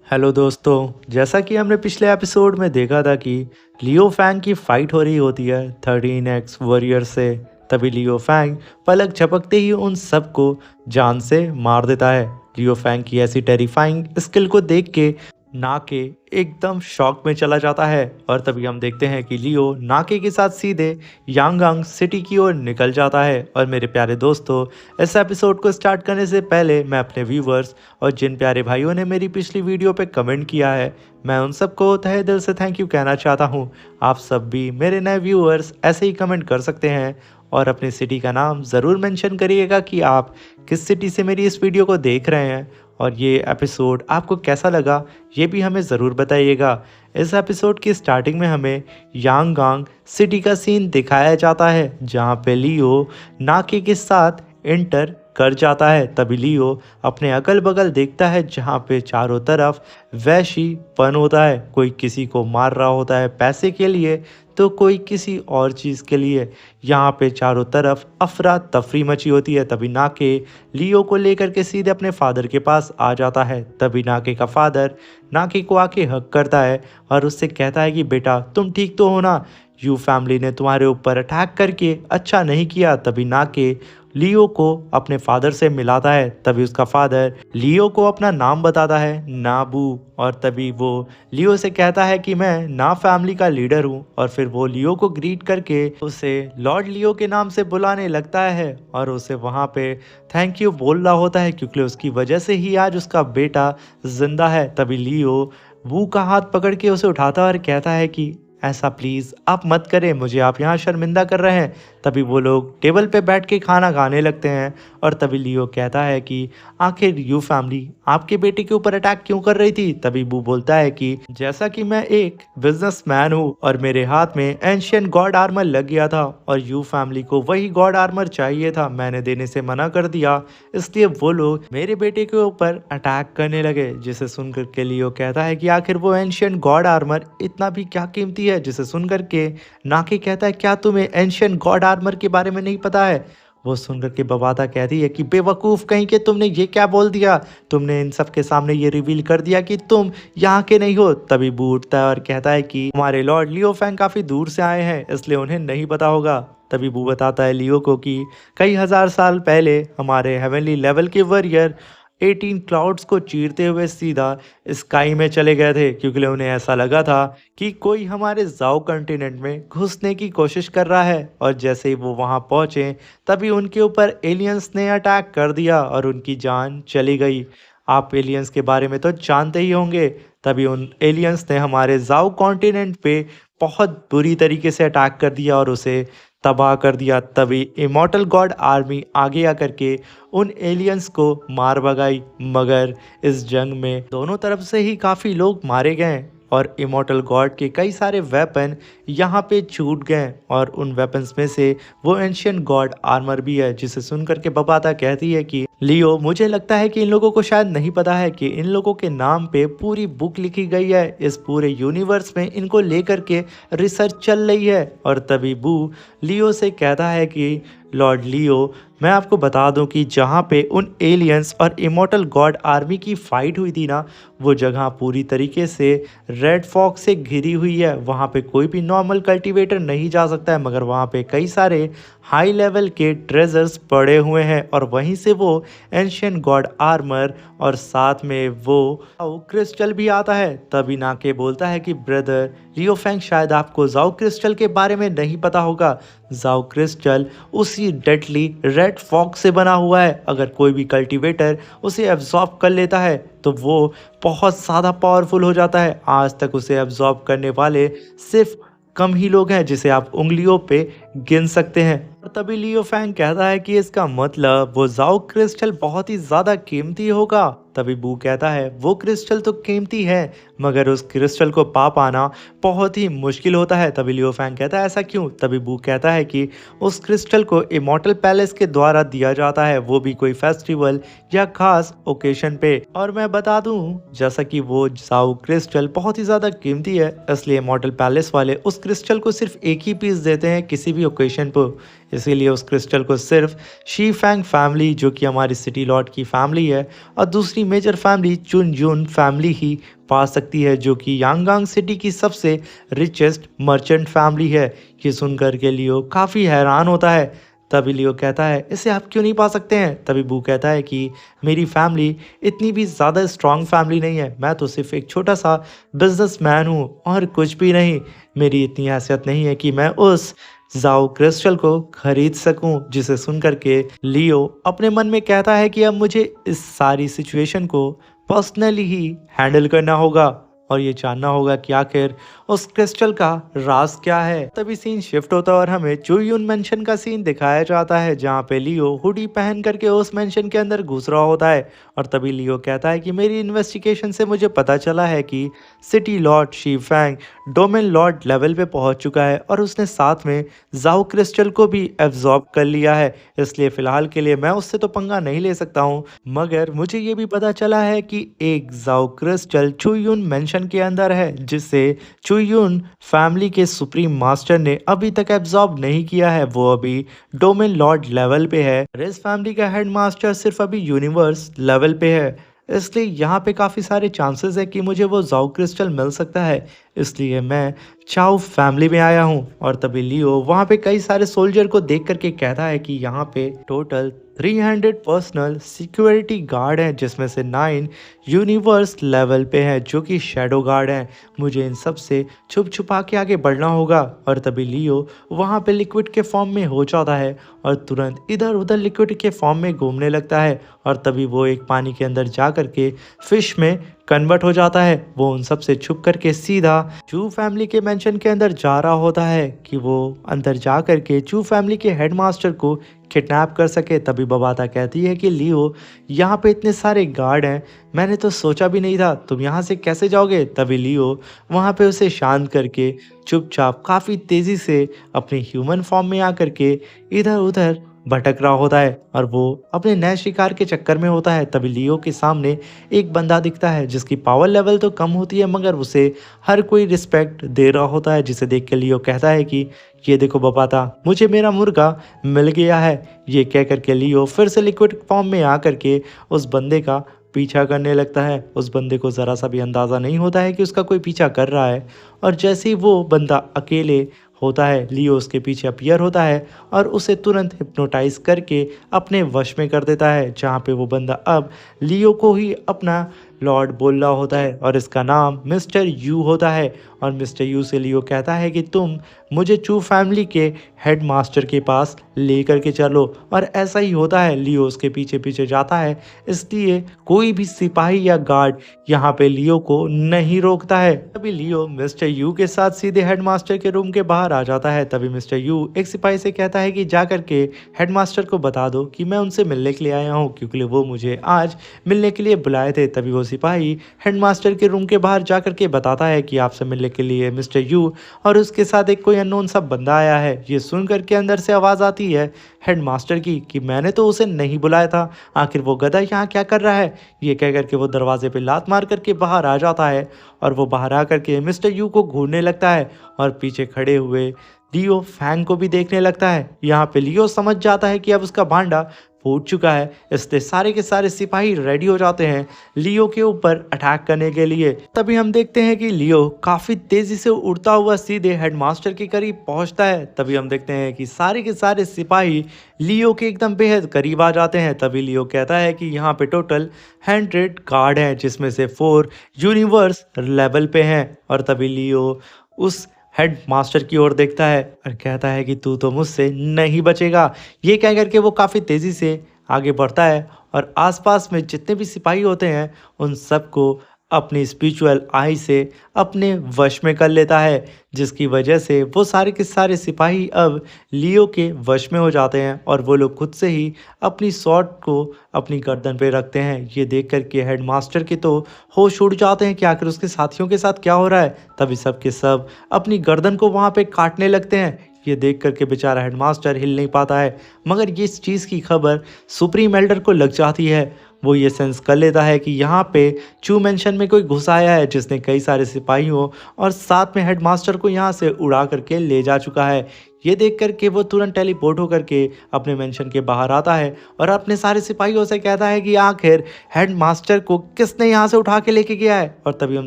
Hello दोस्तों, जैसा कि हमने पिछले एपिसोड में देखा था कि लियो फैंग की फाइट हो रही होती है 13x वॉरियर से। तभी लियो फैंग पलक झपकते ही उन सबको जान से मार देता है। लियो फैंग की ऐसी टेरिफाइंग स्किल को देख के नाके एकदम शॉक में चला जाता है और तभी हम देखते हैं कि लियो नाके के साथ सीधे यांगांग सिटी की ओर निकल जाता है। और मेरे प्यारे दोस्तों, इस एपिसोड को स्टार्ट करने से पहले मैं अपने व्यूवर्स और जिन प्यारे भाइयों ने मेरी पिछली वीडियो पे कमेंट किया है, मैं उन सबको तहे दिल से थैंक यू कहना चाहता हूँ। आप सब भी मेरे नए व्यूअर्स ऐसे ही कमेंट कर सकते हैं और अपनी सिटी का नाम ज़रूर मेंशन करिएगा कि आप किस सिटी से मेरी इस वीडियो को देख रहे हैं और ये एपिसोड आपको कैसा लगा ये भी हमें ज़रूर बताइएगा। इस एपिसोड की स्टार्टिंग में हमें यांगांग सिटी का सीन दिखाया जाता है जहाँ पे लियो नाके के साथ एंटर कर जाता है। तभी लियो अपने अगल बगल देखता है जहाँ पे चारों तरफ वैशीपन होता है। कोई किसी को मार रहा होता है पैसे के लिए तो कोई किसी और चीज़ के लिए। यहाँ पे चारों तरफ अफरा तफरी मची होती है। तभी नाके लियो को लेकर के सीधे अपने फादर के पास आ जाता है। तभी नाके का फादर नाके को आके हक करता है और उससे कहता है कि बेटा तुम ठीक तो हो ना, यू फैमिली ने तुम्हारे ऊपर अटैक करके अच्छा नहीं किया। तभी नाके लियो को अपने फादर से मिलाता है। तभी उसका फादर लियो को अपना नाम बताता है, नाबू। और तभी वो लियो से कहता है कि मैं ना फैमिली का लीडर हूँ और फिर वो लियो को ग्रीट करके उसे लॉर्ड लियो के नाम से बुलाने लगता है और उसे वहाँ पे थैंक यू बोल रहा होता है क्योंकि उसकी वजह से ही आज उसका बेटा जिंदा है। तभी लियो वू का हाथ पकड़ के उसे उठाता है और कहता है कि ऐसा प्लीज़ आप मत करें, मुझे आप यहाँ शर्मिंदा कर रहे हैं। तभी वो लोग टेबल पे बैठ के खाना खाने लगते हैं और तभी लियो कहता है कि आखिर यू फैमिली आपके बेटे के ऊपर अटैक क्यों कर रही थी। तभी वो बोलता है कि जैसा कि मैं एक बिजनेसमैन हूँ और मेरे हाथ में एंशियंट गॉड आर्मर लग गया था और यू फैमिली को वही गॉड आर्मर चाहिए था, मैंने देने से मना कर दिया, इसलिए वो लोग मेरे बेटे के ऊपर अटैक करने लगे। जिसे सुनकर के लियो कहता है कि आखिर वो एंशियंट गॉड आर्मर इतना भी क्या कीमती है। जिसे सुनकर के नाके कहता है क्या तुम्हें एंशियंट गॉड आर्मर के बारे में नहीं पता है। वो सुनकर के बबाता कहती है कि बेवकूफ़ कहीं के, तुमने ये क्या बोल दिया, तुमने इन सब के सामने ये रिवील कर दिया कि तुम यहाँ के नहीं हो। तभी बू उठता है और कहता है कि हमारे लॉर्ड लियो फैंग काफ़ी दूर से आए हैं इसलिए उन्हें नहीं पता होगा। तभी बू बताता है लियो को कि कई हजार साल पहले हमारे हेवनली लेवल के वॉरियर 18 क्लाउड्स को चीरते हुए सीधा स्काई में चले गए थे क्योंकि उन्हें ऐसा लगा था कि कोई हमारे जाओ कॉन्टिनेंट में घुसने की कोशिश कर रहा है। और जैसे ही वो वहां पहुंचे तभी उनके ऊपर एलियंस ने अटैक कर दिया और उनकी जान चली गई। आप एलियंस के बारे में तो जानते ही होंगे। तभी उन एलियंस ने हमारे जाओ कॉन्टिनेंट पे बहुत बुरी तरीके से अटैक कर दिया और उसे तबाह कर दिया। तभी इमॉर्टल गॉड आर्मी आगे आकर के उन एलियंस को मार भगाई, मगर इस जंग में दोनों तरफ से ही काफ़ी लोग मारे गए और इमॉर्टल गॉड के कई सारे वेपन यहाँ पे छूट गए और उन वेपन्स में से वो एंशियंट गॉड आर्मर भी है। जिसे सुनकर के बबाता कहती है कि लियो मुझे लगता है कि इन लोगों को शायद नहीं पता है कि इन लोगों के नाम पे पूरी बुक लिखी गई है, इस पूरे यूनिवर्स में इनको लेकर के रिसर्च चल रही है। और तभी बू लियो से कहता है कि लॉर्ड लियो मैं आपको बता दूं कि जहाँ पे उन एलियंस और इमॉर्टल गॉड आर्मी की फाइट हुई थी ना, वो जगह पूरी तरीके से रेड फॉक्स से घिरी हुई है। वहाँ पे कोई भी नॉर्मल कल्टीवेटर नहीं जा सकता है, मगर वहाँ पे कई सारे हाई लेवल के ट्रेजर्स पड़े हुए हैं और वहीं से वो एंशियंट गॉड आर्मर और साथ में वो क्रिस्टल भी आता है। तभी नाके बोलता है कि ब्रदर लियो फैंग शायद आपको जाओ क्रिस्टल के बारे में नहीं पता होगा। जाओ क्रिस्टल उसी डेडली रेड फॉक्स से बना हुआ है। अगर कोई भी कल्टीवेटर उसे एब्जॉर्ब कर लेता है तो वो बहुत ज़्यादा पावरफुल हो जाता है। आज तक उसे एब्जॉर्ब करने वाले सिर्फ कम ही लोग हैं जिसे आप उंगलियों पे गिन सकते हैं। और तभी लियो फैंग कहता है कि इसका मतलब वो जाओ क्रिस्टल बहुत ही ज़्यादा कीमती होगा। तभी बू कहता है वो क्रिस्टल तो कीमती है मगर उस क्रिस्टल को पा पाना बहुत ही मुश्किल होता है। तभी लियो फैंग कहता है ऐसा क्यों। तभी बू कहता है कि उस क्रिस्टल को इमॉर्टल पैलेस के द्वारा दिया जाता है, वो भी कोई फेस्टिवल या खास ओकेशन पे। और मैं बता दूं जैसा कि वो जाओ क्रिस्टल बहुत ही ज़्यादा कीमती है इसलिए इमॉर्टल पैलेस वाले उस क्रिस्टल को सिर्फ एक ही पीस देते हैं किसी भी ओकेशन पर। इसीलिए उस क्रिस्टल को सिर्फ शी फैंग फैमिली, जो कि हमारी सिटी लॉर्ड की फैमिली है, और दूसरी मेजर फैमिली चुन यून फैमिली ही पा सकती है, जो कि यांगांग सिटी की सबसे रिचेस्ट मर्चेंट फैमिली है। ये सुनकर के लियो काफ़ी हैरान होता है। तभी लियो कहता है, इसे आप क्यों नहीं पा सकते हैं? तभी बू कहता है कि मेरी फैमिली इतनी भी ज़्यादा स्ट्रांग फैमिली नहीं है, मैं तो सिर्फ एक छोटा सा बिजनेसमैन हूँ और कुछ भी नहीं। मेरी इतनी हैसियत नहीं है कि मैं उस जाओ क्रिस्टल को खरीद सकूं। जिसे सुन करके लियो अपने मन में कहता है कि अब मुझे इस सारी सिचुएशन को पर्सनली ही हैंडल करना होगा और ये जानना होगा कि आखिर उस क्रिस्टल का राज क्या है। तभी सीन शिफ्ट होता है और हमें चुयून मेंशन का सीन दिखाया जाता है, जहाँ पे लियो हुडी पहन करके उस मेंशन के अंदर घुस रहा होता है। और तभी लियो कहता है कि मेरी इन्वेस्टिगेशन से मुझे पता चला है कि city lord Shi Fang domain lord level पे पहुंच चुका है और उसने साथ में जाओ क्रिस्टल को भी एब्जॉर्ब कर लिया है। इसलिए फिलहाल के लिए मैं उससे तो पंगा नहीं ले सकता हूँ, मगर मुझे ये भी पता चला है कि एक जाओ क्रिस्टल चुयून मेंशन के अंदर है, जिससे चुयून फैमिली के सुप्रीम मास्टर ने अभी तक एब्जॉर्ब नहीं किया है। वो अभी डोमेन लॉर्ड लेवल पे है और इस फैमिली का हेड मास्टर सिर्फ अभी यूनिवर्स लेवल पे है। इसलिए यहाँ पे काफ़ी सारे चांसेस है कि मुझे वो जाओ क्रिस्टल मिल सकता है। इसलिए मैं चाओ फैमिली में आया हूँ। और तभी लियो वहाँ पे कई सारे सोल्जर को देख करके कहता है कि यहाँ पे टोटल 300 पर्सनल सिक्योरिटी गार्ड हैं, जिसमें से 9 यूनिवर्स लेवल पे हैं, जो कि शैडो गार्ड हैं। मुझे इन सब से छुप छुपा के आगे बढ़ना होगा। और तभी लियो वहाँ पे लिक्विड के फॉर्म में हो जाता है और तुरंत इधर उधर लिक्विड के फॉर्म में घूमने लगता है। और तभी वो एक पानी के अंदर जा करके फिश में कन्वर्ट हो जाता है। वो उन सब से छुप करके सीधा चू फैमिली के मेंशन के अंदर जा रहा होता है कि वो अंदर जा करके चू फैमिली के हेडमास्टर को किडनैप कर सके। तभी बबाता कहती है कि लियो, यहाँ पे इतने सारे गार्ड हैं, मैंने तो सोचा भी नहीं था, तुम यहाँ से कैसे जाओगे? तभी लियो वहाँ पे उसे शांत करके चुपचाप काफ़ी तेज़ी से अपने ह्यूमन फॉर्म में आकर के इधर उधर भटक रहा होता है और वो अपने नए शिकार के चक्कर में होता है। तभी लियो के सामने एक बंदा दिखता है जिसकी पावर लेवल तो कम होती है, मगर उसे हर कोई रिस्पेक्ट दे रहा होता है। जिसे देख के लियो कहता है कि ये देखो बबाता, मुझे मेरा मुर्गा मिल गया है। ये कह करके लियो फिर से लिक्विड फॉर्म में आ करके उस बंदे का पीछा करने लगता है। उस बंदे को ज़रा सा भी अंदाज़ा नहीं होता है कि उसका कोई पीछा कर रहा है। और जैसे ही वो बंदा अकेले होता है, लियो उसके पीछे अपीयर होता है और उसे तुरंत हिप्नोटाइज करके अपने वश में कर देता है, जहाँ पे वो बंदा अब लियो को ही अपना लॉर्ड बोल रहा होता है और इसका नाम मिस्टर यू होता है। और मिस्टर यू से लियो कहता है कि तुम मुझे चू फैमिली के हेड मास्टर के पास ले करके चलो। और ऐसा ही होता है, लियो उसके पीछे पीछे जाता है। इसलिए कोई भी सिपाही या गार्ड यहाँ पे लियो को नहीं रोकता है। तभी लियो मिस्टर यू के साथ सीधे हेड मास्टर के रूम के बाहर आ जाता है। तभी मिस्टर यू एक सिपाही से कहता है कि जा करके हेड मास्टर को बता दो कि मैं उनसे मिलने के लिए आया हूँ, क्योंकि वो मुझे आज मिलने के लिए बुलाए थे। तभी वो सिपाही हेडमास्टर के रूम के बाहर जा करके बताता है कि आपसे मिलने के लिए मिस्टर यू और उसके साथ एक कोई अननोन सा बंदा आया है। ये सुन करके अंदर से आवाज़ आती है हेडमास्टर की कि मैंने तो उसे नहीं बुलाया था, आखिर वो गधा यहाँ क्या कर रहा है? ये कह करके वो दरवाजे पे लात मार करके बाहर आ जाता है और वो बाहर आ करके मिस्टर यू को घूरने लगता है और पीछे खड़े हुए लियो फैंग को भी देखने लगता है। यहाँ पे लियो समझ जाता है कि अब उसका भांडा फूट चुका है, इसलिए सारे के सारे सिपाही रेडी हो जाते हैं लियो के ऊपर अटैक करने के लिए। तभी हम देखते हैं कि लियो काफ़ी तेज़ी से उड़ता हुआ सीधे हेडमास्टर के करीब पहुंचता है। तभी हम देखते हैं कि सारे के सारे सिपाही लियो के एकदम बेहद करीब आ जाते हैं। तभी लियो कहता है कि यहाँ पे टोटल 100 गार्ड हैं, जिसमें से 4 यूनिवर्स लेवल पे हैं। और तभी लियो उस हेड मास्टर की ओर देखता है और कहता है कि तू तो मुझसे नहीं बचेगा। ये कह करके वो काफ़ी तेज़ी से आगे बढ़ता है और आसपास में जितने भी सिपाही होते हैं उन सबको अपनी स्पिरिचुअल आई से अपने वश में कर लेता है, जिसकी वजह से वो सारे के सारे सिपाही अब लियो के वश में हो जाते हैं और वो लोग खुद से ही अपनी स्वॉर्ड को अपनी गर्दन पे रखते हैं। ये देख कर के हेडमास्टर के तो होश उड़ जाते हैं कि आखिर उसके साथियों के साथ क्या हो रहा है। तभी सब के सब अपनी गर्दन को वहाँ पे काटने लगते हैं। ये देख करके बेचारा हेडमास्टर हिल नहीं पाता है, मगर ये इस चीज़ की खबर सुप्रीम एल्डर को लग जाती है वो ये सेंस कर लेता है कि यहाँ पे चू मेंशन में कोई घुस आया है जिसने कई सारे सिपाहियों और साथ में हेडमास्टर को यहाँ से उड़ा करके ले जा चुका है। ये देख करके वो तुरंत टेलीपोर्ट होकर के अपने मेंशन के बाहर आता है और अपने सारे सिपाहियों से कहता है कि आखिर हेड मास्टर को किसने यहाँ से उठा के लेके गया है। और तभी हम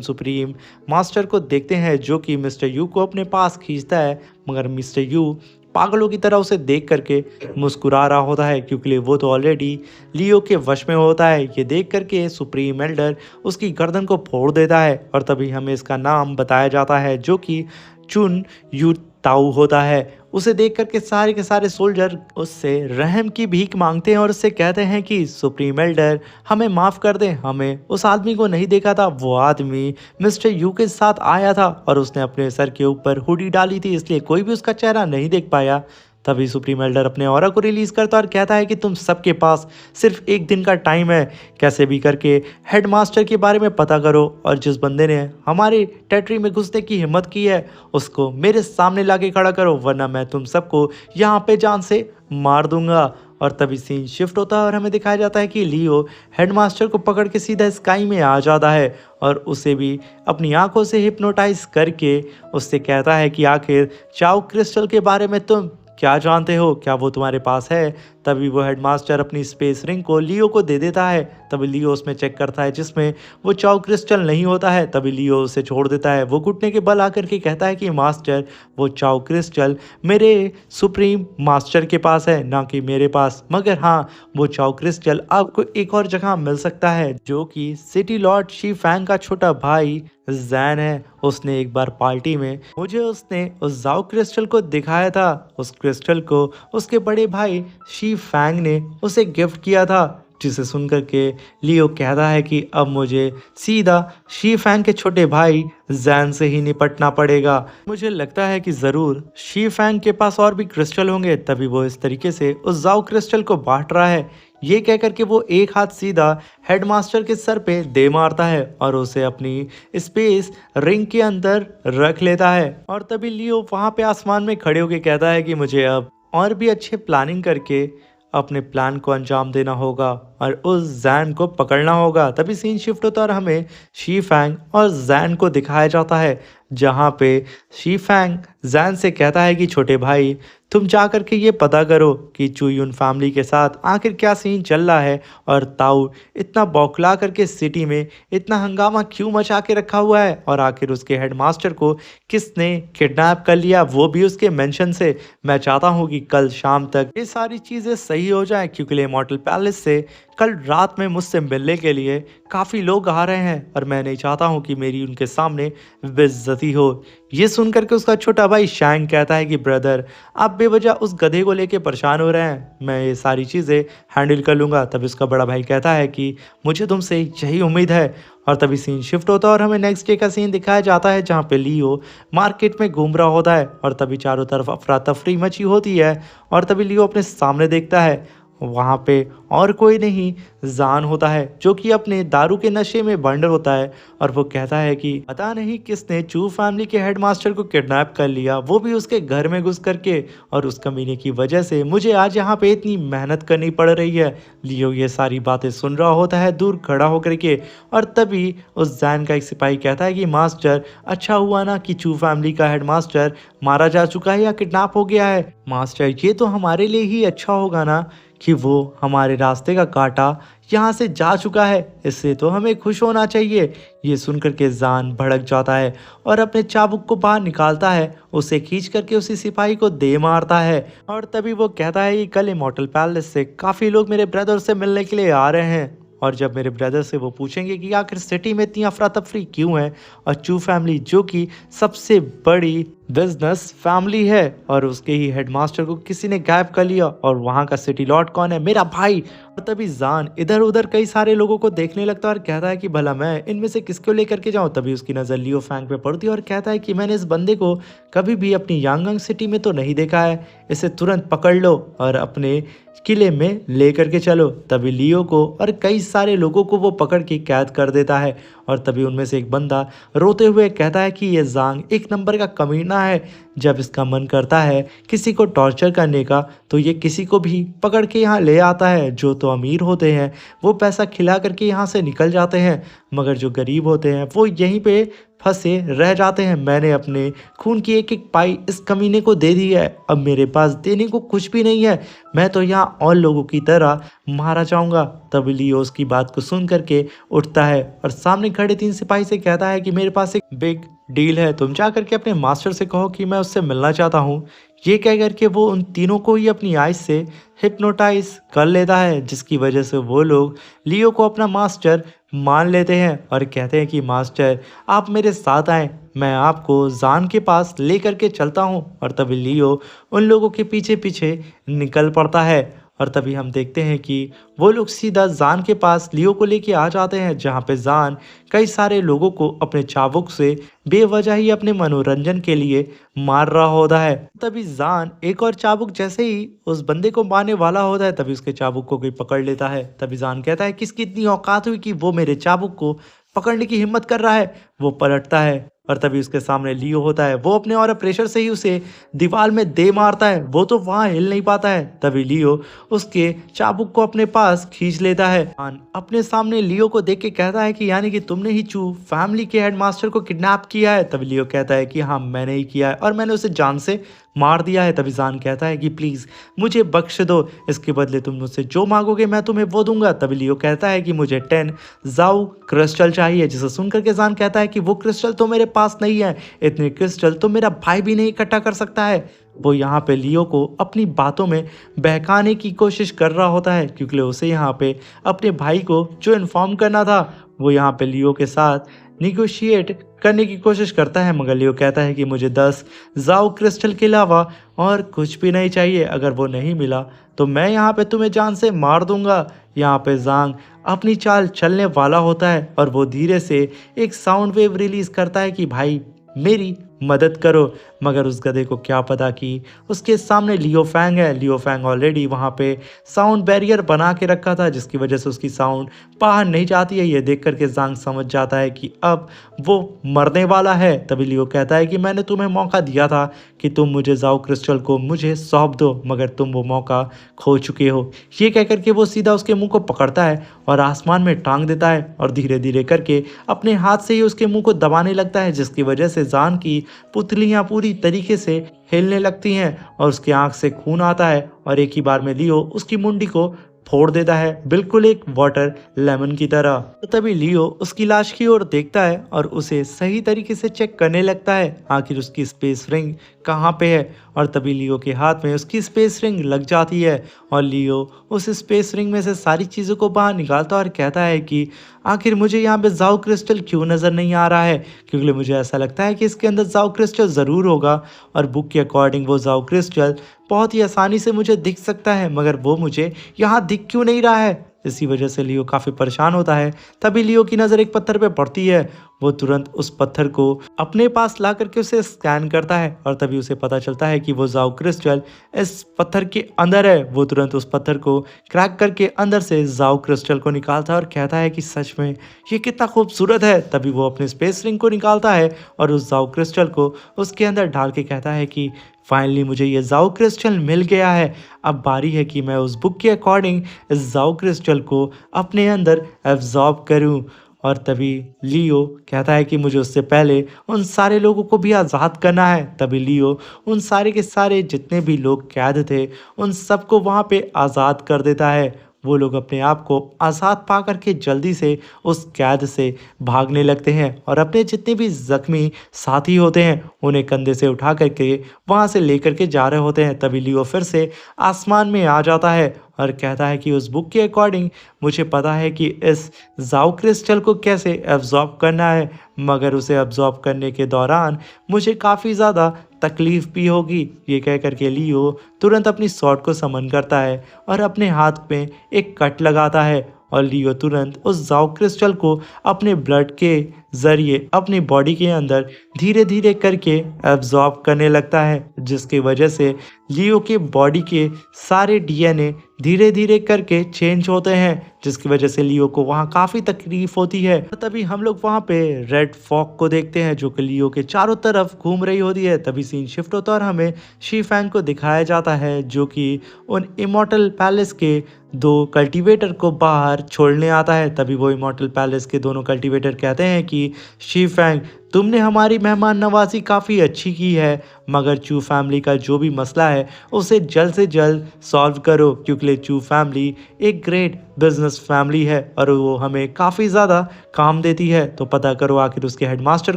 सुप्रीम मास्टर को देखते हैं जो कि मिस्टर यू को अपने पास खींचता है, मगर मिस्टर यू पागलों की तरह उसे देख करके मुस्कुरा रहा होता है क्योंकि वो तो ऑलरेडी लियो के वश में होता है। ये देख करके सुप्रीम एल्डर उसकी गर्दन को फोड़ देता है और तभी हमें इसका नाम बताया जाता है जो कि चुन यू ताऊ होता है। उसे देख करके सारे के सारे सोल्जर उससे रहम की भीख मांगते हैं और उससे कहते हैं कि सुप्रीम एल्डर हमें माफ़ कर दें, हमें उस आदमी को नहीं देखा था। वो आदमी मिस्टर यू के साथ आया था और उसने अपने सर के ऊपर हुडी डाली थी, इसलिए कोई भी उसका चेहरा नहीं देख पाया। तभी सुप्रीम एल्डर अपने ऑरा को रिलीज करता है और कहता है कि तुम सबके पास सिर्फ एक दिन का टाइम है, कैसे भी करके हेडमास्टर के बारे में पता करो और जिस बंदे ने हमारे टेरिटरी में घुसने की हिम्मत की है उसको मेरे सामने लाके खड़ा करो, वरना मैं तुम सबको यहाँ पे जान से मार दूंगा। और तभी सीन शिफ्ट होता है और हमें दिखाया जाता है कि लियो हेडमास्टर को पकड़ के सीधा स्काई में आ जाता है और उसे भी अपनी आंखों से हिप्नोटाइज करके उससे कहता है कि आखिर चाओ क्रिस्टल के बारे में तुम क्या जानते हो, क्या वो तुम्हारे पास है। तभी वो हेडमास्टर अपनी स्पेस रिंग को लियो को दे देता है। तभी लियो उसमें चेक करता है जिसमें वो चाओ क्रिस्टल नहीं होता है। तभी लियो उसे छोड़ देता है। वो घुटने के बल आकर के कहता है कि मास्टर वो चाओ क्रिस्टल मेरे सुप्रीम मास्टर के पास है, ना कि मेरे पास। मगर हाँ, वो चाओ क्रिस्टल आपको एक और जगह मिल सकता है जो कि सिटी लॉर्ड शी फैंग का छोटा भाई जैन है। उसने एक बार पार्टी में मुझे उसने उस जाओ क्रिस्टल को दिखाया था। उस क्रिस्टल को उसके बड़े भाई शी फैंग ने उसे गिफ्ट किया था, जिसे सुनकर के लियो कहता है कि अब मुझे सीधा शी फैंग के छोटे भाई जैन से ही निपटना पड़ेगा। मुझे लगता है कि ज़रूर शी फैंग के पास और भी क्रिस्टल होंगे, तभी वो इस तरीके से उस जाओ क्रिस्टल को बांट रहा है। ये कहकर के वो एक हाथ सीधा हेडमास्टर के सर पे दे मारता है और उसे अपनी स्पेस रिंग के अंदर रख लेता है। और तभी लियो वहाँ पे आसमान में खड़े होके कहता है कि मुझे अब और भी अच्छे प्लानिंग करके अपने प्लान को अंजाम देना होगा और उस जैन को पकड़ना होगा। तभी सीन शिफ्ट होता है और हमें शी फैंग और जैन को दिखाया जाता है, जहाँ पे शी फैंग जैन से कहता है कि छोटे भाई तुम जा कर के ये पता करो कि चुयुन फैमिली के साथ आखिर क्या सीन चल रहा है और ताऊ इतना बौखला करके सिटी में इतना हंगामा क्यों मचा के रखा हुआ है और आखिर उसके हेडमास्टर को किसने किडनैप कर लिया, वो भी उसके मेंशन से। मैं चाहता हूँ कि कल शाम तक ये सारी चीज़ें सही हो जाएं क्योंकि इमॉर्टल पैलेस से कल रात में मुझसे मिलने के लिए काफ़ी लोग आ रहे हैं और मैं नहीं चाहता हूँ कि मेरी उनके सामने बेइज्जती हो। ये सुन करके उसका छोटा भाई शैंग कहता है कि ब्रदर आप बेवजह उस गधे को लेके परेशान हो रहे हैं, मैं ये सारी चीज़ें हैंडल कर लूँगा। तभी उसका बड़ा भाई कहता है कि मुझे तुमसे यही उम्मीद है। और तभी सीन शिफ्ट होता है और हमें नेक्स्ट डे का सीन दिखाया जाता है जहाँ पे लियो मार्केट में घूम रहा होता है और तभी चारों तरफ अफरा तफरी मची होती है। और तभी लियो अपने सामने देखता है, वहाँ पे और कोई नहीं जान होता है जो कि अपने दारू के नशे में बंडर होता है और वो कहता है कि पता नहीं किसने चू फैमिली के हेडमास्टर को किडनैप कर लिया, वो भी उसके घर में घुस करके, और उस कमीने की वजह से मुझे आज यहाँ पे इतनी मेहनत करनी पड़ रही है। लियो ये सारी बातें सुन रहा होता है दूर खड़ा होकर के और तभी उस जैन का एक सिपाही कहता है कि मास्टर अच्छा हुआ ना कि चू फैमिली का हेडमास्टर मारा जा चुका है या किडनैप हो गया है। मास्टर ये तो हमारे लिए ही अच्छा होगा ना कि वो हमारे रास्ते का कांटा यहाँ से जा चुका है, इससे तो हमें खुश होना चाहिए। ये सुनकर के जान भड़क जाता है और अपने चाबुक को बाहर निकालता है, उसे खींच करके उसी सिपाही को दे मारता है। और तभी वो कहता है कि कल इमॉर्टल पैलेस से काफ़ी लोग मेरे ब्रदर से मिलने के लिए आ रहे हैं और जब मेरे ब्रदर से वो पूछेंगे कि आखिर सिटी में इतनी अफरा तफरी क्यों है और चू फैमिली जो कि सबसे बड़ी बिजनेस फैमिली है और उसके ही हेडमास्टर को किसी ने गायब कर लिया और वहाँ का सिटी लॉर्ड कौन है, मेरा भाई। और तभी जान इधर उधर कई सारे लोगों को देखने लगता है और कहता है कि भला मैं इनमें से किसको लेकर के जाऊँ। तभी उसकी नज़र लियो फैंग पे पड़ती है और कहता है कि मैंने इस बंदे को कभी भी अपनी यांगंग सिटी में तो नहीं देखा है, इसे तुरंत पकड़ लो और अपने किले में ले करके चलो। तभी लियो को और कई सारे लोगों को वो पकड़ के कैद कर देता है और तभी उनमें से एक बंदा रोते हुए कहता है कि ये जांग एक नंबर का कमीना है जब इसका मन करता है किसी को टॉर्चर करने का तो ये किसी को भी पकड़ के यहाँ ले आता है। जो तो अमीर होते हैं वो पैसा खिला करके यहाँ से निकल जाते हैं, मगर जो गरीब होते हैं वो यहीं पे फंसे रह जाते हैं। मैंने अपने खून की एक एक पाई इस कमीने को दे दी है, अब मेरे पास देने को कुछ भी नहीं है, मैं तो यहाँ और लोगों की तरह मारा जाऊंगा। तब लियो उसकी बात को सुन करके उठता है और सामने खड़े 3 सिपाही से कहता है कि मेरे पास एक बिग डील है, तुम जा करके अपने मास्टर से कहो कि मैं उससे मिलना चाहता हूँ। ये कह करके वो उन तीनों को ही अपनी आइज से हिप्नोटाइज कर लेता है, जिसकी वजह से वो लोग लियो को अपना मास्टर मान लेते हैं और कहते हैं कि मास्टर आप मेरे साथ आएं, मैं आपको जान के पास ले करके चलता हूँ। और तभी लियो उन लोगों के पीछे पीछे निकल पड़ता है और तभी हम देखते हैं कि वो लोग सीधा जान के पास लियो को लेके आ जाते हैं, जहाँ पे जान कई सारे लोगों को अपने चाबुक से बेवजह ही अपने मनोरंजन के लिए मार रहा होता है। तभी जान एक और चाबुक जैसे ही उस बंदे को मारने वाला होता है, तभी उसके चाबुक को कोई पकड़ लेता है। तभी जान कहता है किसकी इतनी औकात हुई कि वो मेरे चाबुक को पकड़ने की हिम्मत कर रहा है। वो पलटता है और तभी उसके सामने लियो होता है, वो अपने और प्रेशर से ही उसे दीवार में दे मारता है, वो तो वहां हिल नहीं पाता है। तभी लियो उसके चाबुक को अपने पास खींच लेता है। जान अपने सामने लियो को देख के कहता है कि यानी कि तुमने ही चू फैमिली के हेडमास्टर को किडनैप किया है। तभी लियो कहता है कि हाँ मैंने ही किया है और मैंने उसे जान से मार दिया है। तभी जान कहता है कि प्लीज़ मुझे बख्श दो, इसके बदले तुम मुझसे जो मांगोगे मैं तुम्हें वो दूंगा। तभी लियो कहता है कि मुझे 10 जाऊ क्रिस्टल चाहिए, जिसे सुनकर के जान कहता है कि वो क्रिस्टल तो मेरे पास नहीं है, इतने क्रिस्टल तो मेरा भाई भी नहीं इकट्ठा कर सकता है। वो यहाँ पे लियो को अपनी बातों में बहकाने की कोशिश कर रहा होता है, क्योंकि उसे यहाँ पे अपने भाई को जो इन्फॉर्म करना था वो यहाँ पे लियो के साथ निगोशिएट करने की कोशिश करता है। मगर लियो कहता है कि मुझे 10 जाओ क्रिस्टल के अलावा और कुछ भी नहीं चाहिए, अगर वो नहीं मिला तो मैं यहाँ पे तुम्हें जान से मार दूंगा। यहाँ पे जांग अपनी चाल चलने वाला होता है और वो धीरे से एक साउंड वेव रिलीज करता है कि भाई मेरी मदद करो। मगर उस गधे को क्या पता कि उसके सामने लियो फैंग है। लियो फैंग ऑलरेडी वहाँ पे साउंड बैरियर बना के रखा था, जिसकी वजह से उसकी साउंड बाहर नहीं जाती है। ये देख करके जांग समझ जाता है कि अब वो मरने वाला है। तभी लियो कहता है कि मैंने तुम्हें मौका दिया था कि तुम मुझे जाओ क्रिस्टल को मुझे सौंप दो, मगर तुम वो मौका खो चुके हो। ये कह करके वो सीधा उसके मुंह को पकड़ता है और आसमान में टांग देता है और धीरे धीरे करके अपने हाथ से ही उसके मुंह को दबाने लगता है, जिसकी वजह से जान की पुतलियां पूरी तरीके से हिलने लगती हैं और उसकी आंख से खून आता है और एक ही बार में लियो उसकी मुंडी को फोड़ देता है, बिल्कुल एक वाटर लेमन की तरह। तो तभी लियो उसकी लाश की ओर देखता है और उसे सही तरीके से चेक करने लगता है आखिर उसकी स्पेस रिंग कहाँ पे है। और तभी लियो के हाथ में उसकी स्पेस रिंग लग जाती है और लियो उस स्पेस रिंग में से सारी चीज़ों को बाहर निकालता है और कहता है कि आखिर मुझे यहाँ पे जाओ क्रिस्टल क्यों नज़र नहीं आ रहा है, क्योंकि मुझे ऐसा लगता है कि इसके अंदर जाओ क्रिस्टल ज़रूर होगा और बुक के अकॉर्डिंग वो जाओ क्रिस्टल बहुत ही आसानी से मुझे दिख सकता है, मगर वो मुझे यहाँ दिख क्यों नहीं रहा है। इसी वजह से लियो काफ़ी परेशान होता है। तभी लियो की नज़र एक पत्थर पे पड़ती है, वो तुरंत उस पत्थर को अपने पास ला करके उसे स्कैन करता है और तभी उसे पता चलता है कि वो जाओ क्रिस्टल इस पत्थर के अंदर है। वो तुरंत उस पत्थर को क्रैक करके अंदर से जाओ क्रिस्टल को निकालता है और कहता है कि सच में ये कितना खूबसूरत है। तभी वो अपने स्पेस रिंग को निकालता है और उस जाओ क्रिस्टल को उसके अंदर डाल के कहता है कि फाइनली मुझे ये जाओ क्रिस्टल मिल गया है, अब बारी है कि मैं उस बुक के अकॉर्डिंग इस जाओ क्रिस्टल को अपने अंदर एब्जॉर्ब करूं। और तभी लियो कहता है कि मुझे उससे पहले उन सारे लोगों को भी आज़ाद करना है। तभी लियो उन सारे के सारे जितने भी लोग कैद थे उन सबको वहाँ पे आज़ाद कर देता है। वो लोग अपने आप को आज़ाद पा करके जल्दी से उस कैद से भागने लगते हैं और अपने जितने भी ज़ख्मी साथी होते हैं उन्हें कंधे से उठा करके वहाँ से लेकर के जा रहे होते हैं। तभी लियो फिर से आसमान में आ जाता है और कहता है कि उस बुक के अकॉर्डिंग मुझे पता है कि इस जाओ क्रिस्टल को कैसे एब्जॉर्ब करना है, मगर उसे एब्जॉर्ब करने के दौरान मुझे काफ़ी ज़्यादा तकलीफ़ भी होगी। ये कह करके लियो तुरंत अपनी स्वॉर्ड को समन करता है और अपने हाथ में एक कट लगाता है और लियो तुरंत उस जाओ क्रिस्टल को अपने ब्लड के ज़रिए अपनी बॉडी के अंदर धीरे धीरे करके एब्जॉर्ब करने लगता है, जिसकी वजह से लियो के बॉडी के सारे डीएनए धीरे धीरे करके चेंज होते हैं, जिसकी वजह से लियो को वहाँ काफ़ी तकलीफ होती है। तभी हम लोग वहाँ पे रेड फॉग को देखते हैं जो कि लियो के चारों तरफ घूम रही होती है। तभी सीन शिफ्ट होता है और हमें शी फैंग को दिखाया जाता है जो कि उन इमॉर्टल पैलेस के दो कल्टीवेटर को बाहर छोड़ने आता है। तभी वो इमॉर्टल पैलेस के दोनों कल्टीवेटर कहते हैं कि शी फैंग, तुमने हमारी मेहमान नवाजी काफ़ी अच्छी की है, मगर चू फैमिली का जो भी मसला है उसे जल्द से जल्द सॉल्व करो, क्योंकि चू फैमिली एक ग्रेट बिजनेस फैमिली है और वो हमें काफ़ी ज़्यादा काम देती है। तो पता करो आखिर उसके हेडमास्टर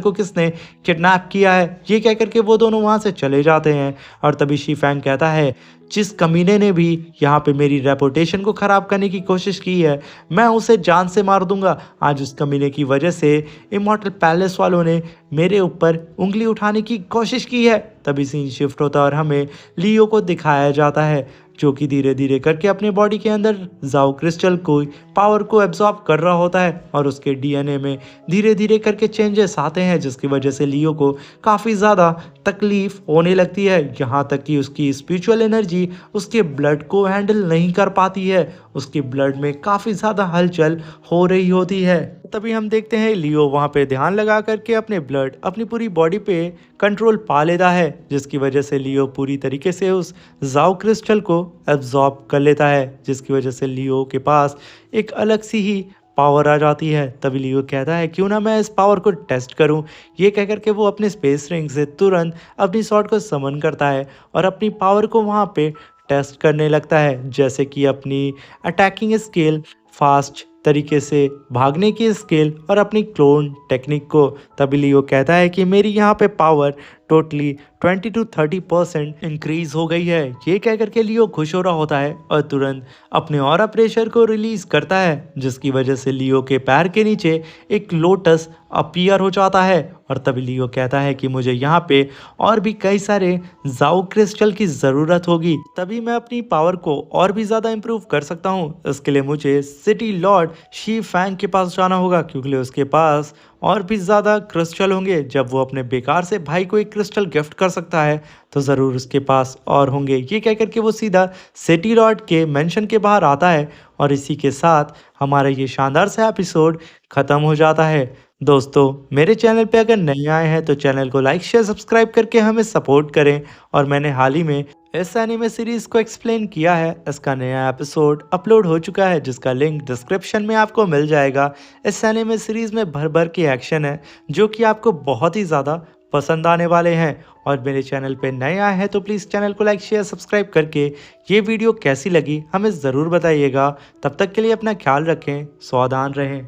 को किसने किडनैप किया है। ये कह करके वो दोनों वहाँ से चले जाते हैं और तभी शी फैंग कहता है, जिस कमीने ने भी यहाँ पे मेरी रेपुटेशन को ख़राब करने की कोशिश की है, मैं उसे जान से मार दूंगा। आज उस कमीने की वजह से इमॉर्टल पैलेस वालों ने मेरे ऊपर उंगली उठाने की कोशिश की है। तभी सीन शिफ्ट होता है और हमें लियो को दिखाया जाता है जो कि धीरे धीरे करके अपने बॉडी के अंदर जाओ क्रिस्टल को पावर को एब्जॉर्ब कर रहा होता है और उसके डीएनए में धीरे धीरे करके चेंजेस आते हैं, जिसकी वजह से लियो को काफ़ी ज़्यादा तकलीफ होने लगती है। यहाँ तक कि उसकी स्पिरिचुअल एनर्जी उसके ब्लड को हैंडल नहीं कर पाती है, उसके ब्लड में काफ़ी ज़्यादा हलचल हो रही होती है। तभी हम देखते हैं लियो वहाँ पे ध्यान लगा करके अपने ब्लड अपनी पूरी बॉडी पे कंट्रोल पा लेता है, जिसकी वजह से लियो पूरी तरीके से उस जाओ क्रिस्टल को एब्जॉर्ब कर लेता है, जिसकी वजह से लियो के पास एक अलग सी ही पावर आ जाती है। तभी लियो कहता है क्यों ना मैं इस पावर को टेस्ट करूं। ये कह करके वो अपने स्पेस रिंग से तुरंत अपनी स्वॉर्ड को समन करता है और अपनी पावर को वहाँ पे टेस्ट करने लगता है, जैसे कि अपनी अटैकिंग स्किल, फास्ट तरीके से भागने की स्किल और अपनी क्लोन टेक्निक को। तभी लियो कहता है कि मेरी यहाँ पे पावर टोटली 20 to 30% इंक्रीज हो गई है। ये कह करके लियो खुश हो रहा होता है और तुरंत अपने ऑरा प्रेशर को रिलीज करता है, जिसकी वजह से लियो के पैर के नीचे एक लोटस अपीयर हो जाता है। और तभी लियो कहता है कि मुझे यहाँ पे और भी कई सारे जाओ क्रिस्टल की ज़रूरत होगी, तभी मैं अपनी पावर को और भी ज़्यादा इम्प्रूव कर सकता हूँ। इसके लिए मुझे सिटी लॉर्ड शी फैंग के पास जाना होगा, क्योंकि उसके पास और भी ज़्यादा क्रिस्टल होंगे। जब वो अपने बेकार से भाई को एक क्रिस्टल गिफ्ट कर सकता है तो ज़रूर उसके पास और होंगे। ये कह करके वो सीधा सिटी लॉर्ड के मेंशन के बाहर आता है और इसी के साथ हमारा ये शानदार सा एपिसोड ख़त्म हो जाता है। दोस्तों, मेरे चैनल पे अगर नए आए हैं तो चैनल को लाइक शेयर सब्सक्राइब करके हमें सपोर्ट करें। और मैंने हाल ही में इस एनीमे सीरीज़ को एक्सप्लेन किया है, इसका नया एपिसोड अपलोड हो चुका है जिसका लिंक डिस्क्रिप्शन में आपको मिल जाएगा। इस एनीमे सीरीज़ में भर भर के एक्शन है जो कि आपको बहुत ही ज़्यादा पसंद आने वाले हैं। और मेरे चैनल पे नए आए हैं तो प्लीज़ चैनल को लाइक शेयर सब्सक्राइब करके ये वीडियो कैसी लगी हमें ज़रूर बताइएगा। तब तक के लिए अपना ख्याल रखें, सावधान रहें।